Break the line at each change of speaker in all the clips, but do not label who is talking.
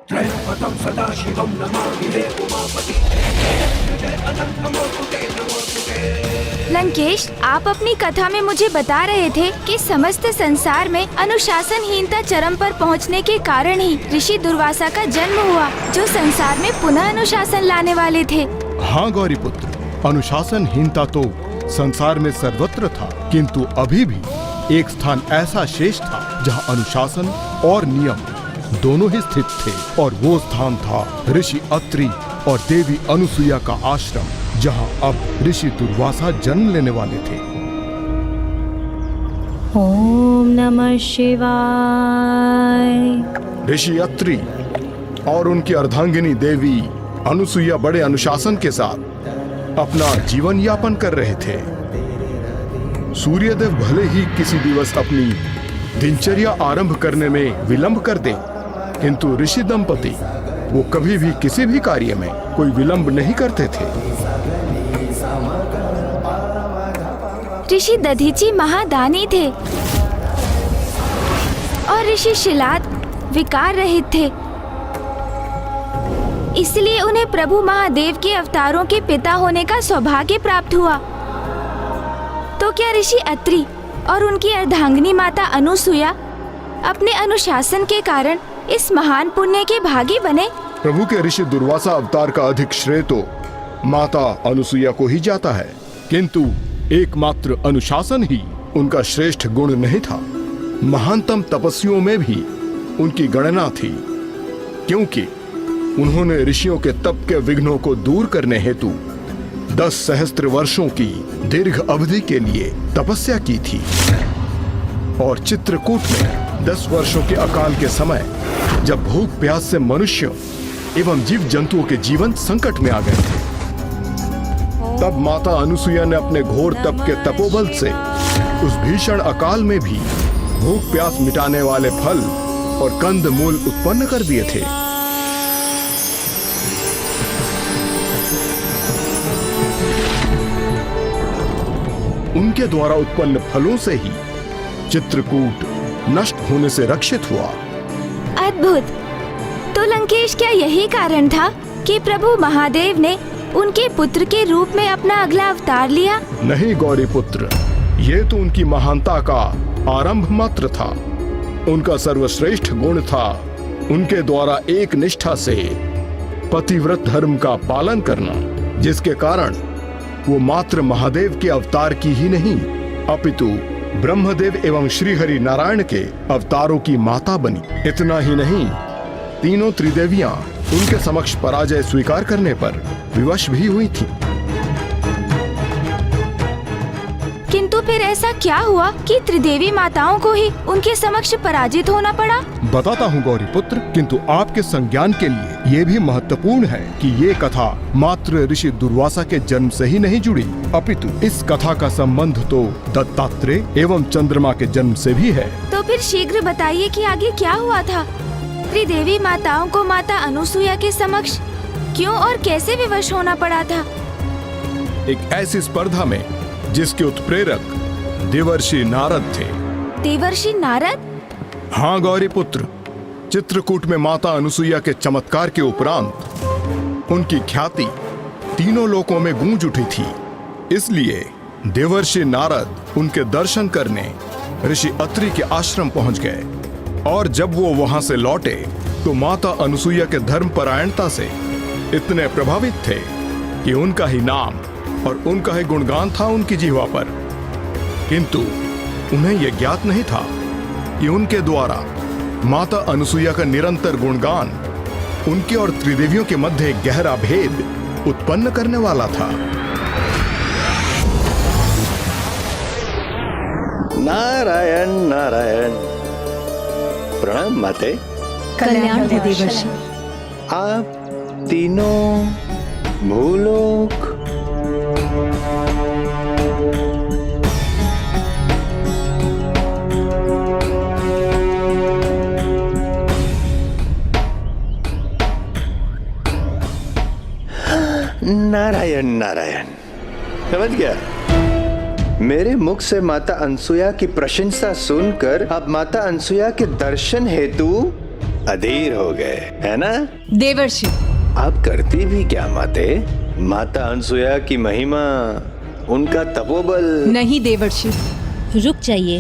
त्रयंबकं सदाशिवं नमामि हे उमापति जय अनंत नमोस्तुते नमोस्तुते।
लंकेश, आप अपनी कथा में मुझे बता रहे थे कि समस्त संसार में अनुशासनहीनता चरम पर पहुंचने के कारण ही ऋषि दुर्वासा का जन्म हुआ, जो संसार में पुनः अनुशासन लाने वाले थे।
हाँ गौरी पुत्र, अनुशासनहीनता तो संसार में सर्वत्र था, किंतु अभी भी एक स्थान ऐसा शेष था जहाँ अनुशासन और नियम दोनों ही स्थित थे, और वो स्थान था ऋषि अत्रि और देवी अनुसुईया का आश्रम, जहाँ अब ऋषि दुर्वासा जन्म लेने वाले थे।
ओम नमः शिवाय।
ऋषि अत्रि और उनकी अर्धांगिनी देवी अनुसुईया बड़े अनुशासन के साथ अपना जीवन यापन कर रहे थे। सूर्यदेव भले ही किसी दिवस अपनी दिनचर्या आरंभ करने में विलंब कर दें, किंतु ऋषि दंपति वो कभी भी किसी भी कार्य में कोई विलंब नहीं करते थे।
ऋषि दधीची महादानी थे और ऋषि शिलाद विकार रहित थे, इसलिए उन्हें प्रभु महादेव के अवतारों के पिता होने का सौभाग्य प्राप्त हुआ। तो क्या ऋषि अत्रि और उनकी अर्धांगिनी माता अनुसुईया अपने अनुशासन के कारण इस महान पुण्य के भागी बने?
प्रभु के ऋषि दुर्वासा अवतार का अधिक श्रेय तो माता अनुसुईया को ही जाता है, किंतु एकमात्र अनुशासन ही उनका श्रेष्ठ गुण नहीं था। महानतम तपस्वियों में भी उनकी गणना थी, क्योंकि उन्होंने ऋषियों के तप के विघ्नों को दूर करने हेतु 10 सहस्त्र वर्षों की दीर्घ अवधि के लिए तपस्या की थी, और चित्रकूट में 10 वर्षों के अकाल के समय जब भूख प्यास से मनुष्य एवं जीव जंतुओं के जीवन संकट में आ गए थे, तब माता अनुसुईया ने अपने घोर तप के तपोबल से उस भीषण अकाल में भी भूख प्यास मिटाने वाले फल और कंद मूल उत्पन्न कर दिए थे। उनके द्वारा उत्पन्न फलों से ही चित्रकूट नष्ट होने से रक्षित हुआ।
अद्भुत। तो लंकेश, क्या यही कारण था कि प्रभु महादेव ने उनके पुत्र के रूप में अपना अगला अवतार लिया?
नहीं गौरी पुत्र, ये तो उनकी महानता का आरंभ मात्र था। उनका सर्वश्रेष्ठ गुण था उनके द्वारा एक निष्ठा से पतिव्रत धर्म का पालन करना, जिसके कारण वो मात्र महादेव के अवतार की ही नहीं, अपितु ब्रह्मदेव एवं श्री हरि नारायण के अवतारों की माता बनी। इतना ही नहीं, तीनों त्रिदेवियां उनके समक्ष पराजय स्वीकार करने पर विवश भी हुई थीं।
किंतु फिर ऐसा क्या हुआ कि त्रिदेवी माताओं को ही उनके समक्ष पराजित होना पड़ा?
बताता हूँ गौरी पुत्र, किंतु आपके संज्ञान के लिए ये भी महत्वपूर्ण है कि ये कथा मात्र ऋषि दुर्वासा के जन्म से ही नहीं जुड़ी, अपितु इस कथा का संबंध तो दत्तात्रेय एवं चंद्रमा के जन्म से भी है।
तो फिर शीघ्र बताइए कि आगे क्या हुआ था? त्रिदेवी माताओं को माता अनुसुईया के समक्ष क्यों और कैसे विवश होना पड़ा था?
एक ऐसी स्पर्धा में जिसके उत्प्रेरक देवर्षि नारद थे।
देवर्षि नारद?
हाँ गौरी पुत्र, चित्रकूट में माता अनुसुईया के चमत्कार के उपरांत उनकी ख्याति तीनों लोकों में गूंज उठी थी। इसलिए देवर्षि नारद उनके दर्शन करने ऋषि अत्रि के आश्रम पहुंच गए, और जब वो वहां से लौटे तो माता अनुसुईया के धर्म परायणता से इतने प्रभावित थे कि उनका ही नाम और उनका ही गुणगान था उनकी जिह्वा पर, किंतु उन्हें यह ज्ञात नहीं था कि उनके द्वारा माता अनुसुईया का निरंतर गुणगान उनके और त्रिदेवियों के मध्य एक गहरा भेद उत्पन्न करने वाला था।
नारायण नारायण। प्रणाम माते।
कल्याण हो देवर्षि।
आप तीनों भूलोक नारायण नारायण। समझ गया। मेरे मुख से माता अनुसुईया की प्रशंसा सुनकर अब माता अनुसुईया के दर्शन हेतु अधीर हो गए, है ना?
देवर्षि,
आप करती भी क्या माते? माता अनसुया की महिमा, उनका तपोबल।
नहीं देवर्षि,
रुक जाइए।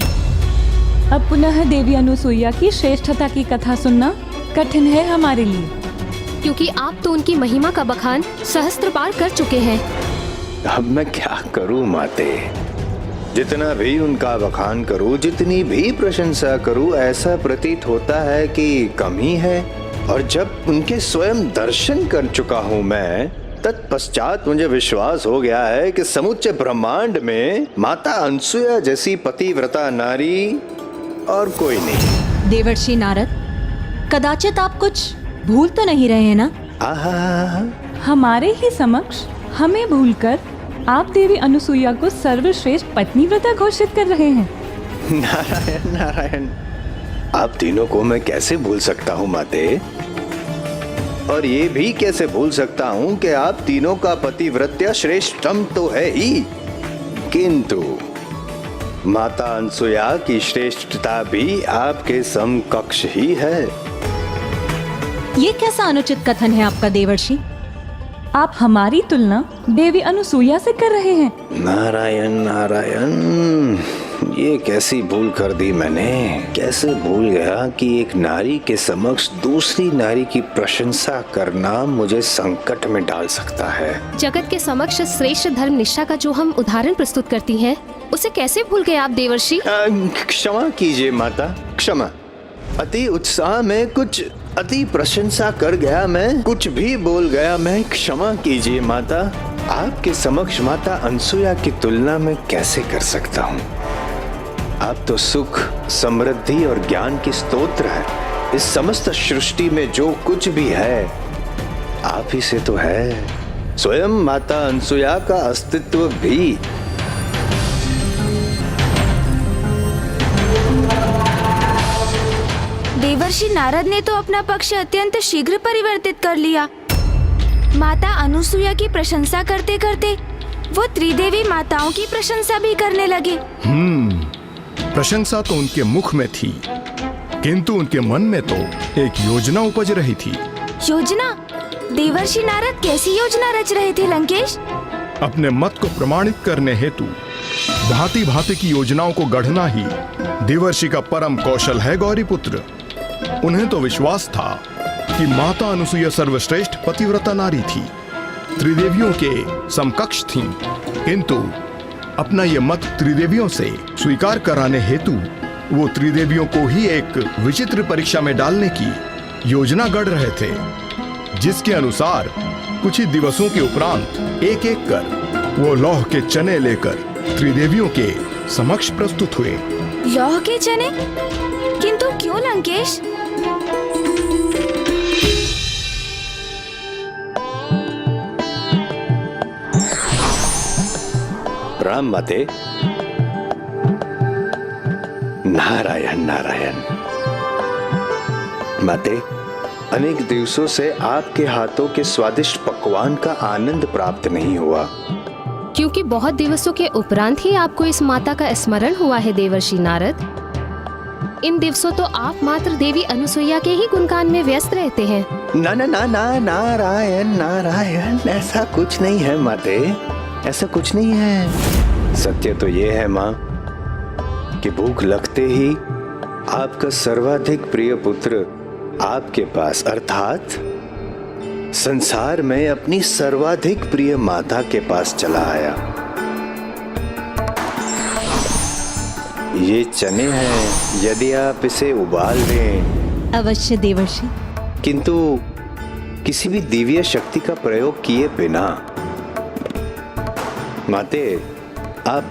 अब पुनः देवी अनुसुईया की श्रेष्ठता की कथा सुनना कठिन है हमारे लिए,
क्योंकि आप तो उनकी महिमा का बखान सहस्त्र बार कर चुके हैं।
अब मैं क्या करूं माते? जितना भी उनका बखान करूं, जितनी भी प्रशंसा करूं, ऐसा प्रतीत होता है कि कमी है। और जब उनके स्वयं दर्शन कर चुका हूं मैं, तत्पश्चात मुझे विश्वास हो गया है कि समुच्चय ब्रह्मांड में माता अनसुया जैसी पतिव्रता नारी और कोई नहीं।
देवर्षि नारद, कदाचित आप कुछ भूल तो नहीं रहे हैं ना?
आहा,
हमारे ही समक्ष हमें भूलकर आप देवी अनुसुईया को सर्वश्रेष्ठ पत्नीव्रता घोषित कर रहे हैं।
नारायण नारायण, आप तीनों को मैं कैसे भूल सकता हूँ माते? और ये भी कैसे भूल सकता हूँ कि आप तीनों का पतिव्रत्या श्रेष्ठतम तो है ही, किंतु माता अनसुया की श्रेष्ठता भी आपके समकक्ष ही है।
ये कैसा अनुचित कथन है आपका देवर्षि?
आप हमारी तुलना देवी अनुसुईया से कर रहे हैं।
नारायण नारायण, ये कैसी भूल कर दी मैंने? कैसे भूल गया कि एक नारी के समक्ष दूसरी नारी की प्रशंसा करना मुझे संकट में डाल सकता है।
जगत के समक्ष श्रेष्ठ धर्म निष्ठा का जो हम उदाहरण प्रस्तुत करती हैं, उसे कैसे भूल गए आप देवर्षि?
क्षमा कीजिए माता, क्षमा। अति उत्साह में कुछ अति प्रशंसा कर गया मैं, कुछ भी बोल गया मैं, क्षमा कीजिए माता। आपके समक्ष माता अनसुया की तुलना में कैसे कर सकता हूँ? आप तो सुख, समृद्धि और ज्ञान की स्तोत्र है। इस समस्त सृष्टि में जो कुछ भी है, आप ही से तो है। स्वयं माता अनसुया का अस्तित्व भी।
देवर्षि नारद ने तो अपना पक्ष अत्यंत शीघ्र परिवर्तित कर लिया। माता अनुसुईया की प्रशंसा करते करते वो त्रिदेवी माताओं की प्रशंसा भी करने लगे।
प्रशंसा तो उनके मुख में थी, किंतु उनके मन में तो एक योजना उपज रही थी।
योजना? देवर्षि नारद कैसी योजना रच रहे थे लंकेश?
अपने मत को प्रमाणित करने हेतु भांति भांति की योजनाओं को गढ़ना ही देवर्षि का परम कौशल है गौरीपुत्र। उन्हें तो विश्वास था कि माता अनुसुईया सर्वश्रेष्ठ पतिव्रता नारी थी, त्रिदेवियों के समकक्ष थीं, किंतु अपना ये मत त्रिदेवियों से स्वीकार कराने हेतु वो त्रिदेवियों को ही एक विचित्र परीक्षा में डालने की योजना गढ़ रहे थे, जिसके अनुसार कुछ ही दिवसों के उपरांत एक एक कर वो लौह के चने लेकर त्रिदेवियों के समक्ष प्रस्तुत हुए।
लौह के चने? किंतु क्यों लंकेश?
राम माते। नारायण नारायण। माते, अनेक दिवसों से आपके हाथों के स्वादिष्ट पकवान का आनंद प्राप्त नहीं हुआ।
क्योंकि बहुत दिवसों के उपरांत ही आपको इस माता का स्मरण हुआ है देवर्षि नारद। इन दिवसों तो आप मात्र देवी अनुसुईया के ही गुणगान में व्यस्त रहते हैं।
ना ना ना ना, नारायण नारायण, ऐसा कुछ नहीं है माते, ऐसा कुछ नहीं है। सत्य तो ये है माँ कि भूख लगते ही आपका सर्वाधिक प्रिय पुत्र आपके पास, अर्थात संसार में अपनी सर्वाधिक प्रिय माता के पास चला आया। ये चने हैं, यदि आप इसे उबाल लें।
अवश्य देवर्षि।
किंतु किसी भी दिव्य शक्ति का प्रयोग किए बिना। माते, आप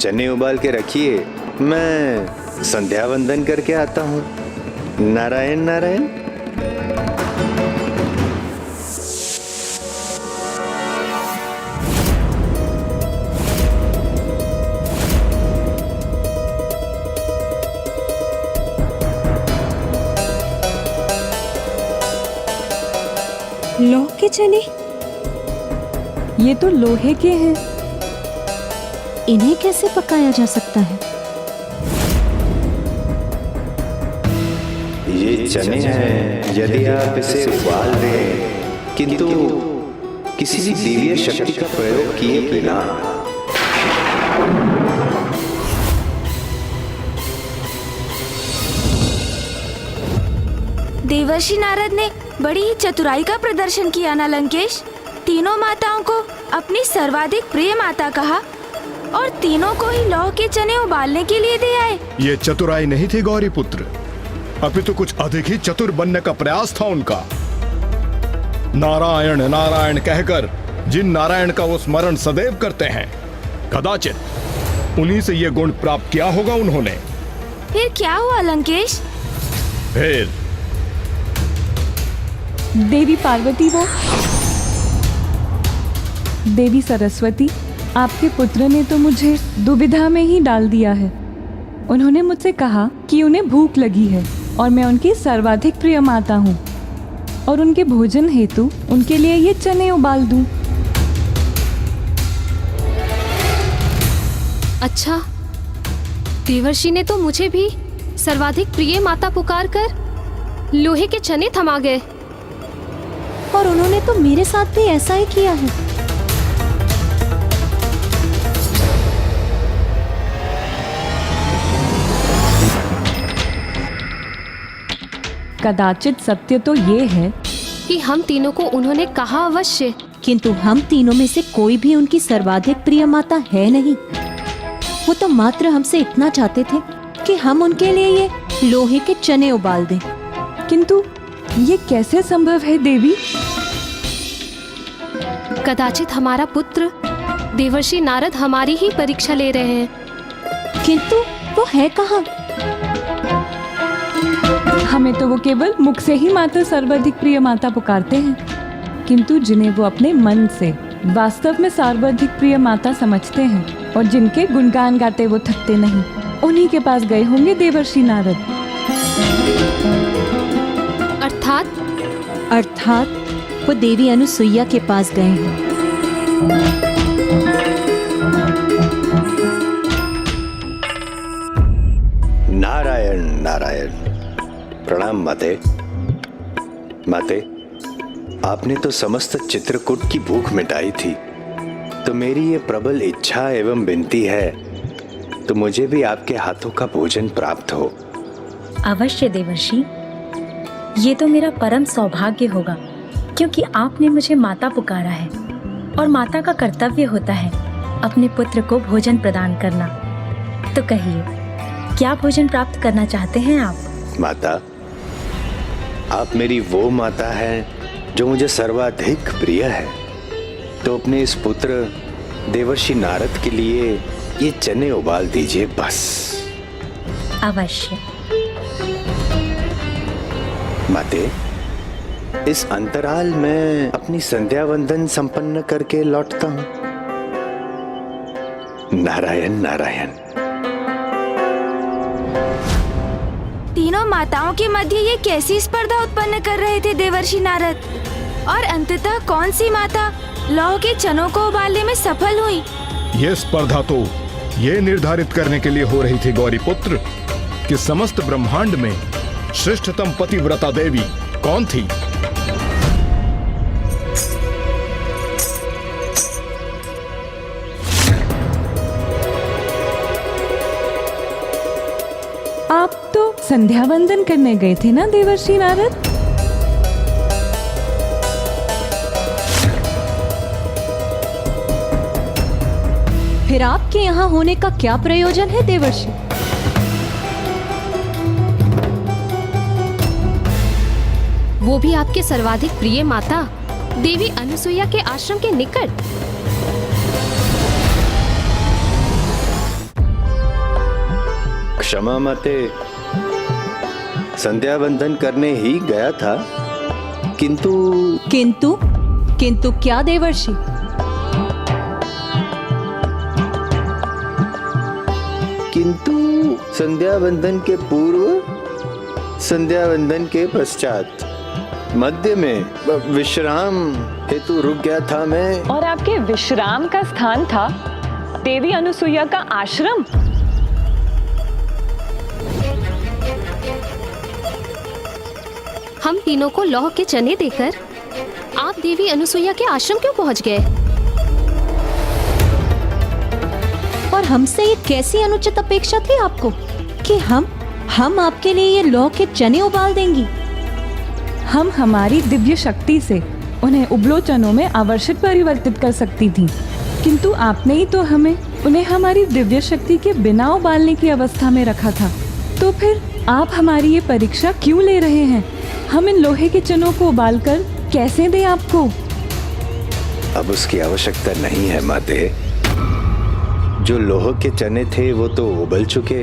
चने उबाल के रखिए, मैं संध्या वंदन करके आता हूँ। नारायण नारायण।
लौह के चने?
ये तो लोहे के हैं।
इन्हें कैसे पकाया जा सकता है?
ये चने हैं, यदि आप इसे उबाल दें, किंतु किसी भी दिव्य शक्ति का प्रयोग किए बिना।
देवर्षि नारद ने बड़ी ही चतुराई का प्रदर्शन किया ना लंकेश। तीनों माताओं को अपनी सर्वाधिक प्रिय माता कहा और तीनों को ही लौह के चने उबालने के लिए दे आए।
ये चतुराई नहीं थी गौरी पुत्र, अपितु कुछ अधिक ही चतुर बनने का प्रयास था उनका। नारायण नारायण कहकर जिन नारायण का वो स्मरण सदैव करते हैं, कदाचित उन्हीं से ये गुण प्राप्त किया होगा उन्होंने।
फिर क्या हुआ लंकेश?
फिर
देवी पार्वती वो देवी सरस्वती, आपके पुत्र ने तो मुझे दुविधा में ही डाल दिया है। उन्होंने मुझसे कहा कि उन्हें भूख लगी है और मैं उनकी सर्वाधिक प्रिय माता हूँ और उनके भोजन हेतु उनके लिए ये चने उबाल दूं।
अच्छा, देवर्षि ने तो मुझे भी सर्वाधिक प्रिय माता पुकार कर लोहे के चने थमा गए।
और उन्होंने तो मेरे साथ भी ऐसा ही किया है।
कदाचित सत्य तो ये है
कि हम तीनों को उन्होंने कहा अवश्य,
किंतु हम तीनों में से कोई भी उनकी सर्वाधिक प्रिय माता है नहीं। वो तो मात्र हमसे इतना चाहते थे कि हम उनके लिए ये लोहे के चने उबाल दें।
किंतु ये कैसे संभव है देवी?
कदाचित हमारा पुत्र देवर्षि नारद हमारी ही परीक्षा ले रहे हैं।
किंतु वो है कहाँ?
हमें तो वो केवल मुख से ही माता सर्वाधिक प्रिय माता पुकारते हैं, किंतु जिन्हें वो अपने मन से वास्तव में सर्वाधिक प्रिय माता समझते हैं और जिनके गुणगान गाते वो थकते नहीं, उन्हीं के पास गए होंगे देवर्षि नारद।
अर्थात
वो देवी अनुसुईया के पास गए हैं।
नारायण नारायण। प्रणाम माते। माते, आपने तो समस्त चित्रकूट की भूख मिटाई थी, तो मेरी ये प्रबल इच्छा एवं विनती है तो मुझे भी आपके हाथों का भोजन प्राप्त हो।
अवश्य देवर्षि, ये तो मेरा परम सौभाग्य होगा, क्योंकि आपने मुझे माता पुकारा है और माता का कर्तव्य होता है अपने पुत्र को भोजन प्रदान करना। तो कहिए, क्या भोजन प्राप्त करना चाहते हैं आप?
माता, आप मेरी वो माता हैं जो मुझे सर्वाधिक प्रिय है, तो अपने इस पुत्र देवर्षि नारद के लिए ये चने उबाल दीजिए बस।
अवश्य।
माते, इस अंतराल में अपनी संध्या वंदन संपन्न करके लौटता हूँ। नारायण नारायण।
तीनों माताओं के मध्य ये कैसी स्पर्धा उत्पन्न कर रहे थे देवर्षि नारद, और अंततः कौन सी माता लौह के चनों को उबालने में सफल हुई?
ये स्पर्धा तो ये निर्धारित करने के लिए हो रही थी गौरी पुत्र कि समस्त ब्रह्मांड में श्रेष्ठतम पतिव्रता देवी कौन थी।
आप तो संध्या वंदन करने गए थे ना देवर्षि नारद?
फिर आपके यहाँ होने का क्या प्रयोजन है देवर्षि?
वो भी आपके सर्वाधिक प्रिय माता देवी अनुसुईया के आश्रम के निकट।
क्षमा माते, संध्या वंदन करने ही गया था, किंतु
किंतु क्या देवर्षि?
किंतु संध्या वंदन के पूर्व, संध्या वंदन के पश्चात, मध्य में विश्राम हेतु रुक गया था मैं।
और आपके विश्राम का स्थान था देवी अनुसुईया का आश्रम।
हम तीनों को लौह के चने देकर आप देवी अनुसुईया के आश्रम क्यों पहुंच गए?
और हमसे ये कैसी अनुचित अपेक्षा थी आपको कि हम आपके लिए ये लौह के चने उबाल देंगी?
हम हमारी दिव्य शक्ति से उन्हें उबलो चनों में आवर्षित परिवर्तित कर सकती थी, किंतु आपने ही तो हमें उन्हें हमारी दिव्य शक्ति के बिना उबालने की अवस्था में रखा था। तो फिर आप हमारी ये परीक्षा क्यों ले रहे हैं? हम इन लोहे के चनों को उबालकर कैसे दें आपको?
अब उसकी आवश्यकता नहीं है माते। जो लोह के चने थे वो तो उबल चुके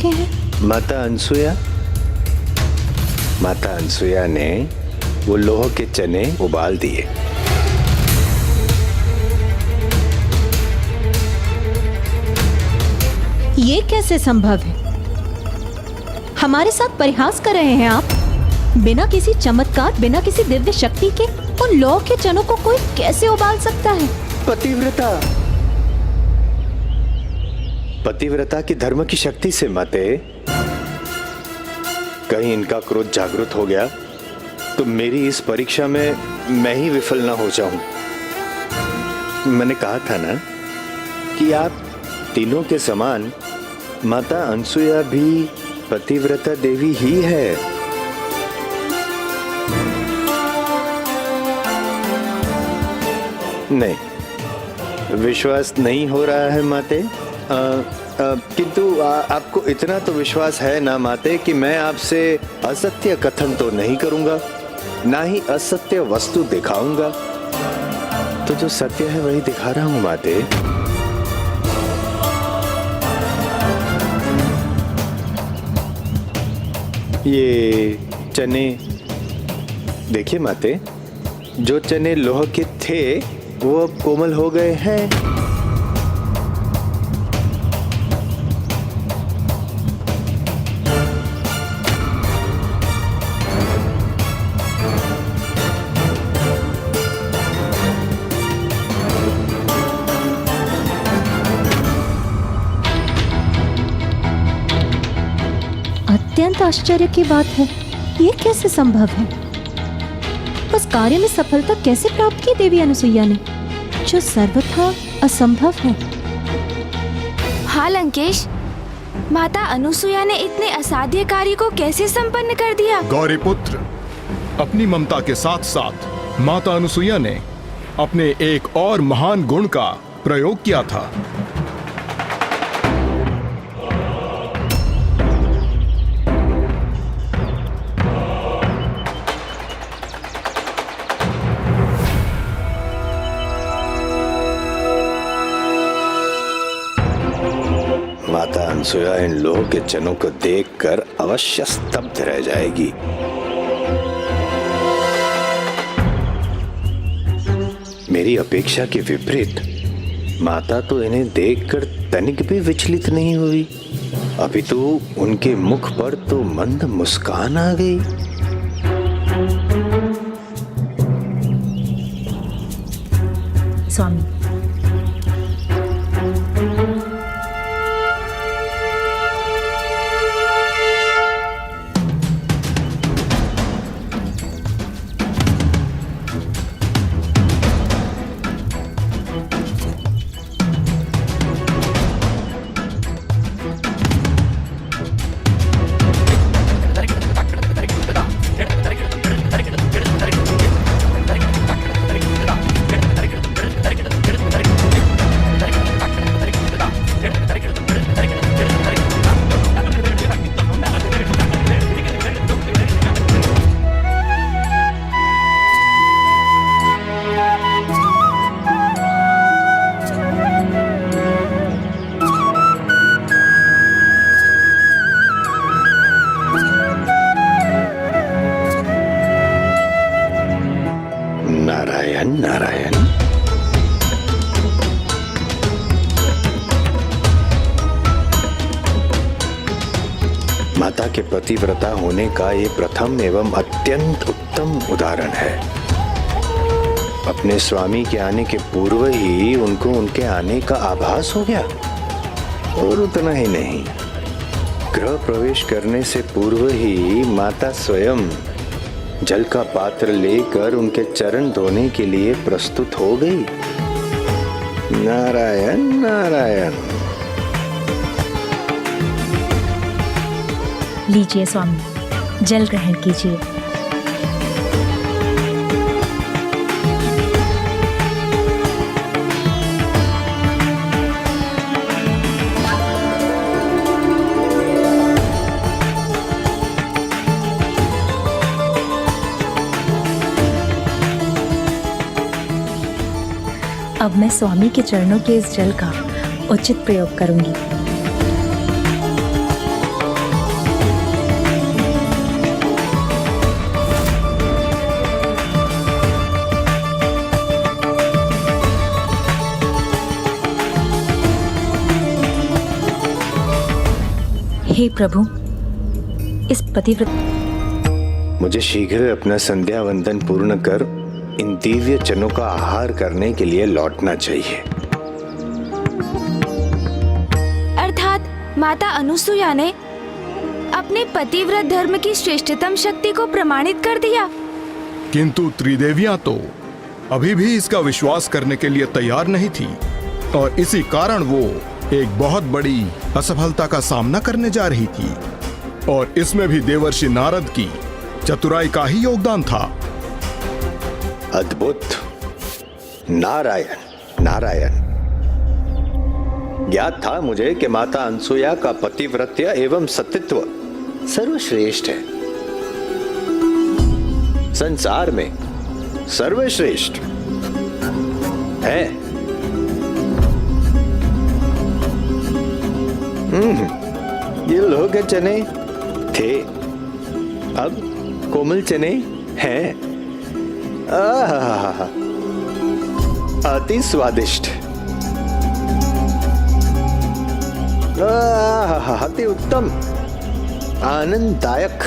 हैं।
माता अनसुया ने वो लोह के चने उबाल दिए।
ये कैसे संभव है? हमारे साथ परिहास कर रहे हैं आप? बिना किसी चमत्कार, बिना किसी दिव्य शक्ति के उन लौह के चनों को कोई कैसे उबाल सकता है?
पतिव्रता की धर्म की शक्ति से माते। कहीं इनका क्रोध जागृत हो गया तो मेरी इस परीक्षा में मैं ही विफल ना हो जाऊं। मैंने कहा था ना कि आप तीनों के समान माता अनसुया भी पतिव्रता देवी ही है। नहीं, विश्वास नहीं हो रहा है माते। किंतु आपको इतना तो विश्वास है ना माते कि मैं आपसे असत्य कथन तो नहीं करूंगा, ना ही असत्य वस्तु दिखाऊंगा। तो जो सत्य है वही दिखा रहा हूं माते। ये चने देखिए माते, जो चने लोह के थे वो अब कोमल हो गए हैं।
अत्यंत आश्चर्य की बात है, ये कैसे संभव है? उस कार्य में सफलता कैसे प्राप्त की देवी अनुसुईया ने, जो सर्वथा असंभव है?
हाँ लंकेश, माता अनुसुईया ने इतने असाध्य कार्य को कैसे संपन्न कर दिया?
गौरीपुत्र, अपनी ममता के साथ साथ माता अनुसुईया ने अपने एक और महान गुण का प्रयोग किया था।
माता अनसुया इन लोह के चनों को देखकर अवश्य स्तब्ध रह जाएगी। मेरी अपेक्षा के विपरीत माता तो इन्हें देखकर तनिक भी विचलित नहीं हुई। अभी तो उनके मुख पर तो मंद मुस्कान आ गई।
स्वामी,
नारायण नारायण। माता के पतिव्रता होने का ये प्रथम एवं अत्यंत उत्तम उदाहरण है। अपने स्वामी के आने के पूर्व ही उनको उनके आने का आभास हो गया। और उतना ही नहीं, गृह प्रवेश करने से पूर्व ही माता स्वयं जल का पात्र लेकर उनके चरण धोने के लिए प्रस्तुत हो गई। नारायण नारायण।
लीजिए स्वामी, जल ग्रहण कीजिए। अब मैं स्वामी के चरणों के इस जल का उचित प्रयोग करूंगी। हे प्रभु, इस पतिव्रत
मुझे शीघ्र अपना संध्या वंदन पूर्ण कर इन दिव्य चनों का आहार करने के लिए लौटना चाहिए।
अर्थात माता अनुसुया ने अपने पतिव्रत धर्म की श्रेष्ठतम शक्ति को प्रमाणित कर दिया।
किंतु त्रिदेवियां तो अभी भी इसका विश्वास करने के लिए तैयार नहीं थी और इसी कारण वो एक बहुत बड़ी असफलता का सामना करने जा रही थी और इसमें भी देवर्षि नारद की चतुराई का ही योगदान था।
अद्भुत। नारायण नारायण। ज्ञात था मुझे कि माता अनसुया का पतिव्रत्य एवं सतीत्व सर्वश्रेष्ठ है, संसार में सर्वश्रेष्ठ है। ये लोग चने थे, अब कोमल चने हैं। अति स्वादिष्ट, अति उत्तम, आनंददायक।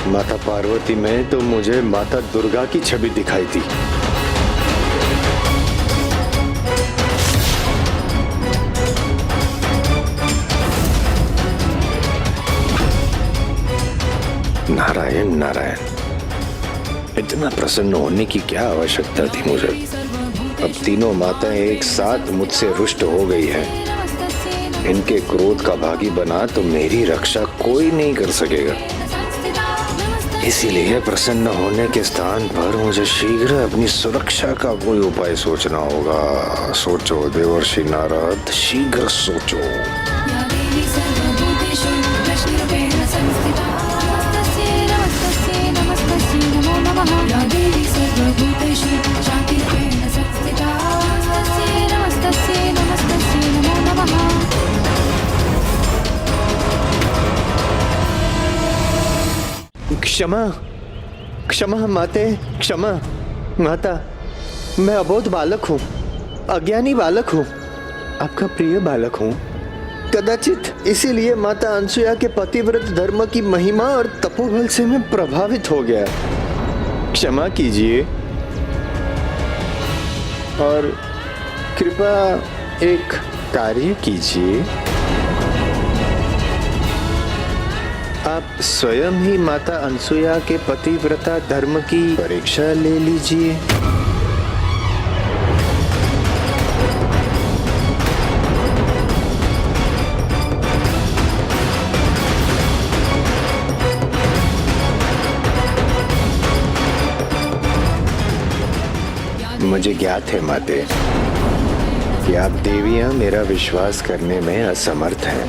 माता पार्वती में तो मुझे माता दुर्गा की छवि दिखाई दी। नारायण नारायण। इतना प्रसन्न होने की क्या आवश्यकता थी मुझे। अब तीनों माताएं एक साथ मुझसे रुष्ट हो गई हैं। इनके क्रोध का भागी बना तो मेरी रक्षा कोई नहीं कर सकेगा। इसीलिए प्रसन्न होने के स्थान पर मुझे शीघ्र अपनी सुरक्षा का कोई उपाय सोचना होगा। सोचो देवर्षि नारद, शीघ्र सोचो। क्षमा क्षमा माते, क्षमा माता। मैं अबोध बालक हूँ, अज्ञानी बालक हूँ, आपका प्रिय बालक हूँ। कदाचित इसीलिए माता अनसुया के पतिव्रत धर्म की महिमा और तपोबल से मैं प्रभावित हो गया। क्षमा कीजिए और कृपा एक कार्य कीजिए। आप स्वयं ही माता अनसुया के पतिव्रता धर्म की परीक्षा ले लीजिए। मुझे ज्ञात है माते कि आप देवियां मेरा विश्वास करने में असमर्थ हैं,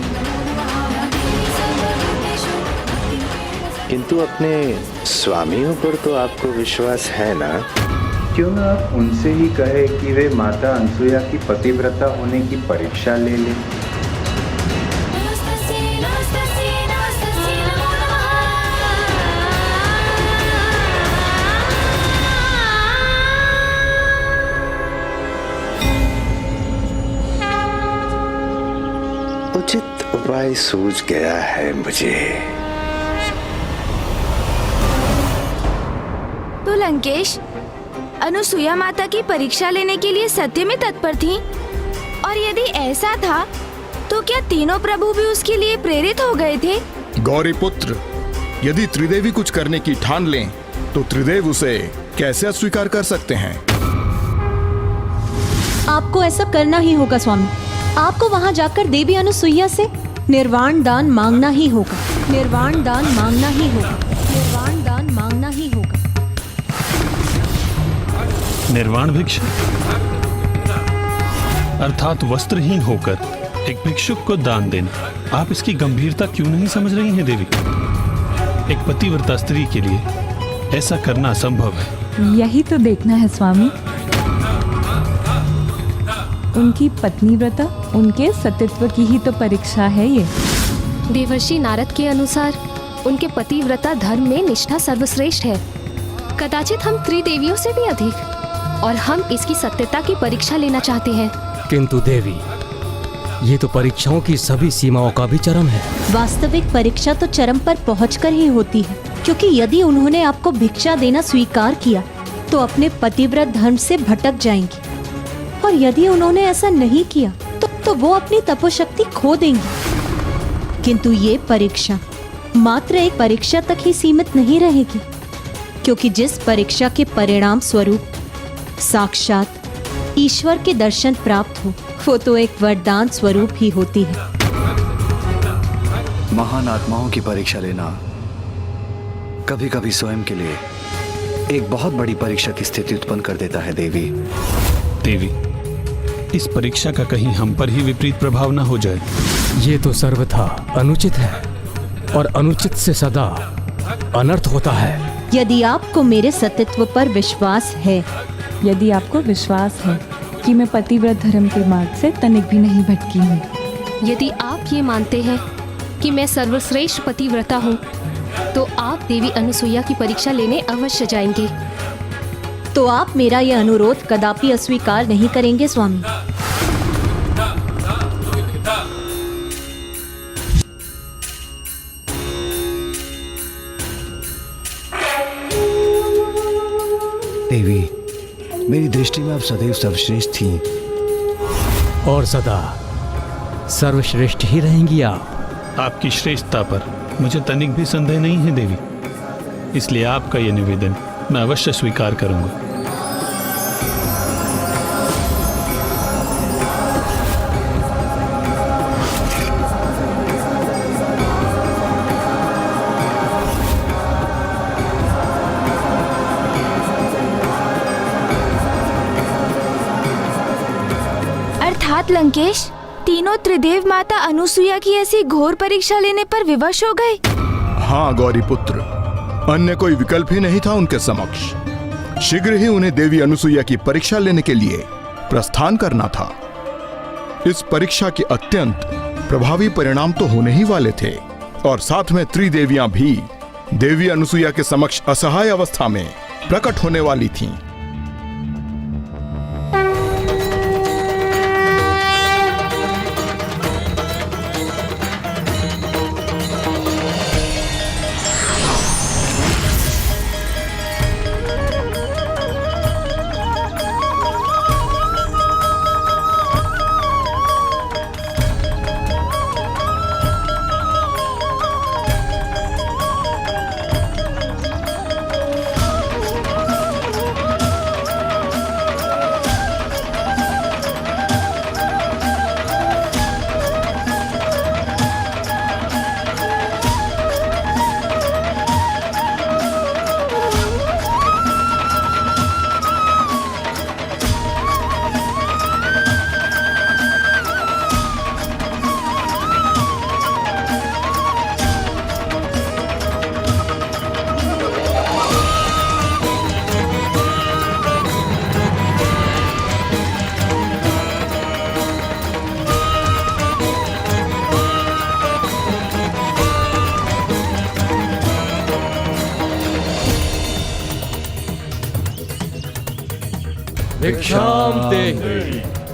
किंतु अपने स्वामियों पर तो आपको विश्वास है ना?
क्यों ना आप उनसे ही कहे कि वे माता अनसुया की पतिव्रता होने की परीक्षा ले लें।
उचित उपाय सूझ गया है मुझे।
तो लंकेश, अनुसुईया माता की परीक्षा लेने के लिए सत्य में तत्पर थी, और यदि ऐसा था तो क्या तीनों प्रभु भी उसके लिए प्रेरित हो गए थे?
गौरी पुत्र, यदि त्रिदेवी कुछ करने की ठान लें तो त्रिदेव उसे कैसे अस्वीकार कर सकते हैं?
आपको ऐसा करना ही होगा स्वामी। आपको वहां जाकर देवी अनुसुईया से निर्वाण दान मांगना ही होगा। निर्वाण दान मांगना ही होगा। निर्वाण दान मांगना ही होगा।
निर्वाण भिक्षा अर्थात वस्त्रहीन होकर एक भिक्षुक को दान देना। आप इसकी गंभीरता क्यों नहीं समझ रही हैं देवी? एक पतिव्रता स्त्री के लिए ऐसा करना असंभव है।
यही तो देखना है स्वामी। उनकी पत्नी व्रता, उनके सतीत्व की ही तो परीक्षा है ये।
देवर्षि नारद के अनुसार उनके पतिव्रता धर्म में निष्ठा सर्वश्रेष्ठ है, कदाचित हम त्रिदेवियों से भी अधिक, और हम इसकी सत्यता की परीक्षा लेना चाहते हैं।
किंतु देवी, ये तो परीक्षाओं की सभी सीमाओं का भी चरम है।
वास्तविक परीक्षा तो चरम पर पहुंचकर ही होती है, क्योंकि यदि उन्होंने आपको भिक्षा देना स्वीकार किया तो अपने पतिव्रत धर्म से भटक जाएंगी, और यदि उन्होंने ऐसा नहीं किया तो वो अपनी तपोशक्ति खो देंगी। किंतु ये परीक्षा मात्र एक परीक्षा तक ही सीमित नहीं रहेगी, क्योंकि जिस परीक्षा के परिणाम स्वरूप साक्षात ईश्वर के दर्शन प्राप्त हो, वो तो एक वरदान स्वरूप ही होती है।
महान आत्माओं की परीक्षा लेना कभी कभी स्वयं के लिए एक बहुत बड़ी परीक्षा की स्थिति उत्पन्न कर देता है देवी।
देवी, इस परीक्षा का कहीं हम पर ही विपरीत प्रभाव न हो जाए।
ये तो सर्वथा अनुचित है, और अनुचित से सदा अनर्थ होता है।
यदि आपको मेरे सतीत्व पर विश्वास है,
यदि आपको विश्वास है कि मैं पतिव्रत धर्म के मार्ग से तनिक भी नहीं भटकी हूँ,
यदि आप ये मानते हैं कि मैं सर्वश्रेष्ठ पतिव्रता हूँ, तो आप देवी अनुसुईया की परीक्षा लेने अवश्य जाएंगे।
तो आप मेरा यह अनुरोध कदापि अस्वीकार नहीं करेंगे स्वामी।
देवी, मेरी दृष्टि में आप सदैव सर्वश्रेष्ठ थी,
और सदा सर्वश्रेष्ठ ही रहेंगी आप।
आपकी श्रेष्ठता पर मुझे तनिक भी संदेह नहीं है देवी, इसलिए आपका यह निवेदन मैं अवश्य स्वीकार करूंगा।
अर्थात लंकेश, तीनों त्रिदेव माता अनुसुईया की ऐसी घोर परीक्षा लेने पर विवश हो गए।
हाँ गौरी पुत्र, अन्य कोई विकल्प ही नहीं था उनके समक्ष। शीघ्र ही उन्हें देवी अनुसुईया की परीक्षा लेने के लिए प्रस्थान करना था। इस परीक्षा के अत्यंत प्रभावी परिणाम तो होने ही वाले थे, और साथ में त्रिदेवियां भी देवी अनुसुईया के समक्ष असहाय अवस्था में प्रकट होने वाली थीं।
भिक्षाम देहि।